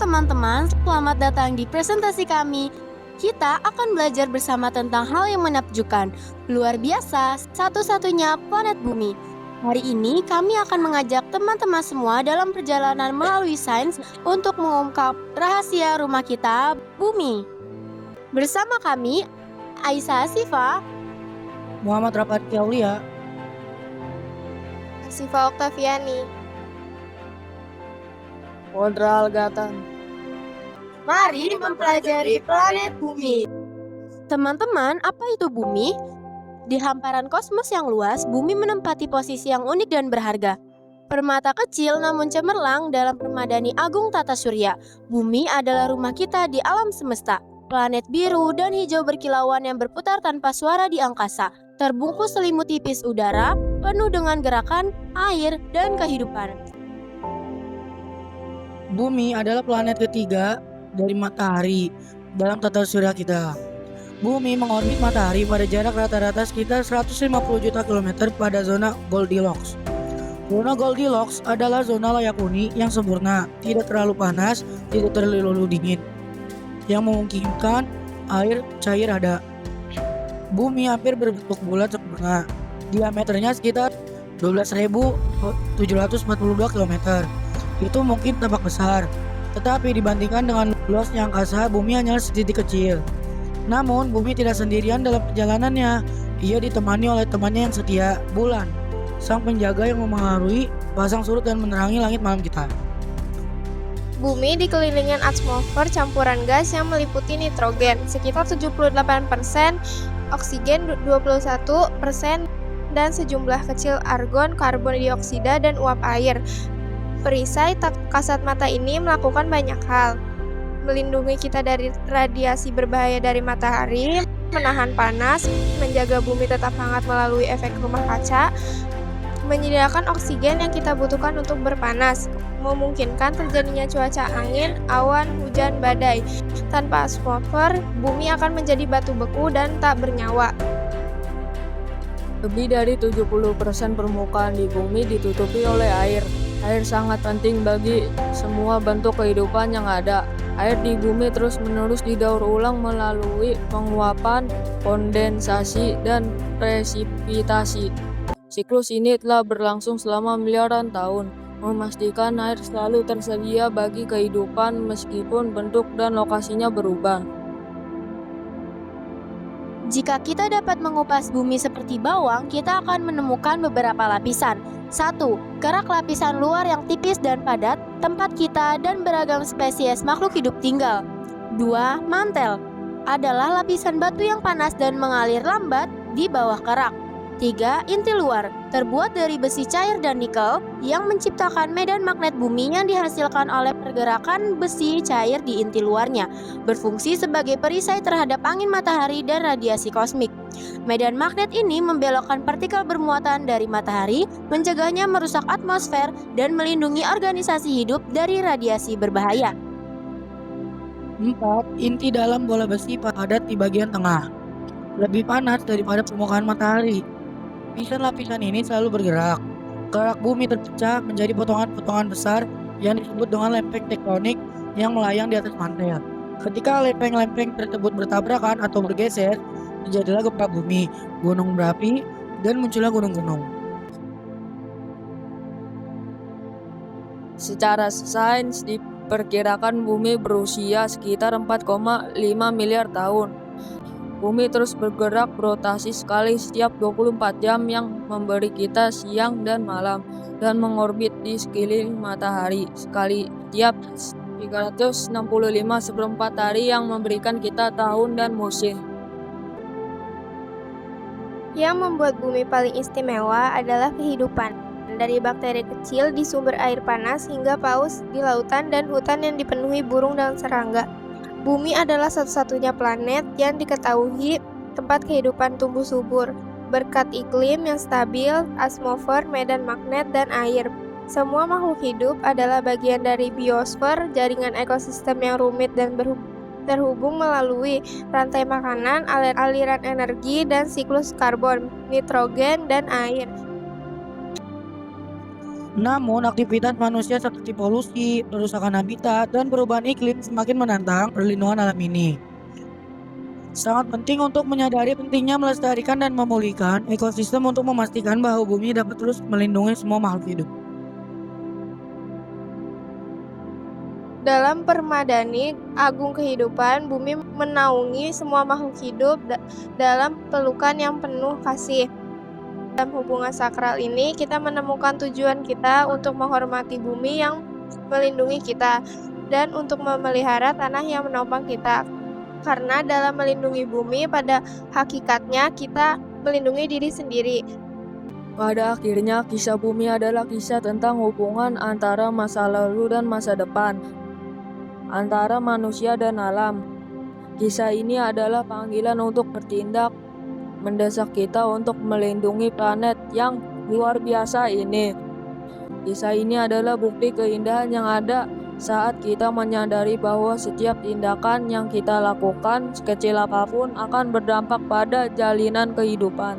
teman-teman, selamat datang di presentasi kami. Kita akan belajar bersama tentang hal yang menakjubkan, luar biasa, satu-satunya planet bumi. Hari ini kami akan mengajak teman-teman semua dalam perjalanan melalui sains untuk mengungkap rahasia rumah kita, bumi. Bersama kami, Aisyah Sifa, Muhammad Rafati Aulia. Siva Oktaviani. Modral Gatan. mari mempelajari planet bumi. Teman-teman, apa itu bumi? Di hamparan kosmos yang luas, bumi menempati posisi yang unik dan berharga. Permata kecil namun cemerlang dalam permadani agung tata surya. Bumi adalah rumah kita di alam semesta. Planet biru dan hijau berkilauan yang berputar tanpa suara di angkasa. Terbungkus selimut tipis udara, penuh dengan gerakan, air, dan kehidupan. Bumi adalah planet ketiga dari matahari dalam tata surya kita. Bumi mengorbit matahari pada jarak rata-rata sekitar 150 juta kilometer pada zona Goldilocks. Zona Goldilocks adalah zona layak huni yang sempurna, tidak terlalu panas, tidak terlalu dingin, yang memungkinkan air cair ada. Bumi hampir berbentuk bulat sempurna, diameternya sekitar 12.742 km. Itu mungkin tampak besar, tetapi dibandingkan dengan luasnya angkasa, bumi hanyalah setitik kecil. Namun, bumi tidak sendirian dalam perjalanannya. Ia ditemani oleh temannya yang setia, bulan, sang penjaga yang memengaruhi pasang surut dan menerangi langit malam kita. Bumi dikelilingi atmosfer campuran gas yang meliputi nitrogen sekitar 78%, oksigen 21%, dan sejumlah kecil argon, karbon dioksida, dan uap air. Perisai kasat mata ini melakukan banyak hal. Melindungi kita dari radiasi berbahaya dari matahari, menahan panas, menjaga bumi tetap hangat melalui efek rumah kaca, menyediakan oksigen yang kita butuhkan untuk berpanas, memungkinkan terjadinya cuaca angin, awan, hujan, badai. Tanpa atmosfer, bumi akan menjadi batu beku dan tak bernyawa. Lebih dari 70% permukaan di bumi ditutupi oleh air. Air sangat penting bagi semua bentuk kehidupan yang ada. Air di bumi terus-menerus didaur ulang melalui penguapan, kondensasi, dan presipitasi. Siklus ini telah berlangsung selama miliaran tahun, memastikan air selalu tersedia bagi kehidupan meskipun bentuk dan lokasinya berubah. Jika kita dapat mengupas bumi seperti bawang, kita akan menemukan beberapa lapisan. 1. Kerak lapisan luar yang tipis dan padat, tempat kita dan beragam spesies makhluk hidup tinggal. 2. Mantel adalah lapisan batu yang panas dan mengalir lambat di bawah kerak. 3. Inti luar terbuat dari besi cair dan nikel yang menciptakan medan magnet bumi yang dihasilkan oleh pergerakan besi cair di inti luarnya, berfungsi sebagai perisai terhadap angin matahari dan radiasi kosmik. Medan magnet ini membelokkan partikel bermuatan dari matahari, mencegahnya merusak atmosfer dan melindungi organisasi hidup dari radiasi berbahaya. 4. Inti dalam bola besi padat di bagian tengah, lebih panas daripada permukaan matahari. Lapisan-lapisan ini selalu bergerak. Kerak bumi terpecah menjadi potongan-potongan besar yang disebut dengan lempeng tektonik yang melayang di atas mantel. Ketika lempeng-lempeng tersebut bertabrakan atau bergeser, terjadilah gempa bumi, gunung berapi, dan muncullah gunung-gunung. Secara sains diperkirakan bumi berusia sekitar 4,5 miliar tahun. Bumi terus bergerak berotasi sekali setiap 24 jam yang memberi kita siang dan malam, dan mengorbit di sekeliling matahari sekali tiap 365 hari yang memberikan kita tahun dan musim. Yang membuat bumi paling istimewa adalah kehidupan. Dari bakteri kecil di sumber air panas hingga paus di lautan dan hutan yang dipenuhi burung dan serangga. Bumi adalah satu-satunya planet yang diketahui tempat kehidupan tumbuh subur, berkat iklim yang stabil, atmosfer, medan magnet, dan air. Semua makhluk hidup adalah bagian dari biosfer, jaringan ekosistem yang rumit dan terhubung melalui rantai makanan, aliran energi, dan siklus karbon, nitrogen, dan air. Namun, aktivitas manusia seperti polusi, perusakan habitat, dan perubahan iklim semakin menantang perlindungan alam ini. Sangat penting untuk menyadari pentingnya melestarikan dan memulihkan ekosistem untuk memastikan bahwa bumi dapat terus melindungi semua makhluk hidup. Dalam Permadani Agung Kehidupan, bumi menaungi semua makhluk hidup dalam pelukan yang penuh kasih. Dalam hubungan sakral ini, kita menemukan tujuan kita untuk menghormati bumi yang melindungi kita dan untuk memelihara tanah yang menopang kita. Karena dalam melindungi bumi, pada hakikatnya kita melindungi diri sendiri. Pada akhirnya, kisah bumi adalah kisah tentang hubungan antara masa lalu dan masa depan, antara manusia dan alam. Kisah ini adalah panggilan untuk bertindak, mendesak kita untuk melindungi planet yang luar biasa ini. Kisah ini adalah bukti keindahan yang ada saat kita menyadari bahwa setiap tindakan yang kita lakukan, sekecil apapun, akan berdampak pada jalinan kehidupan.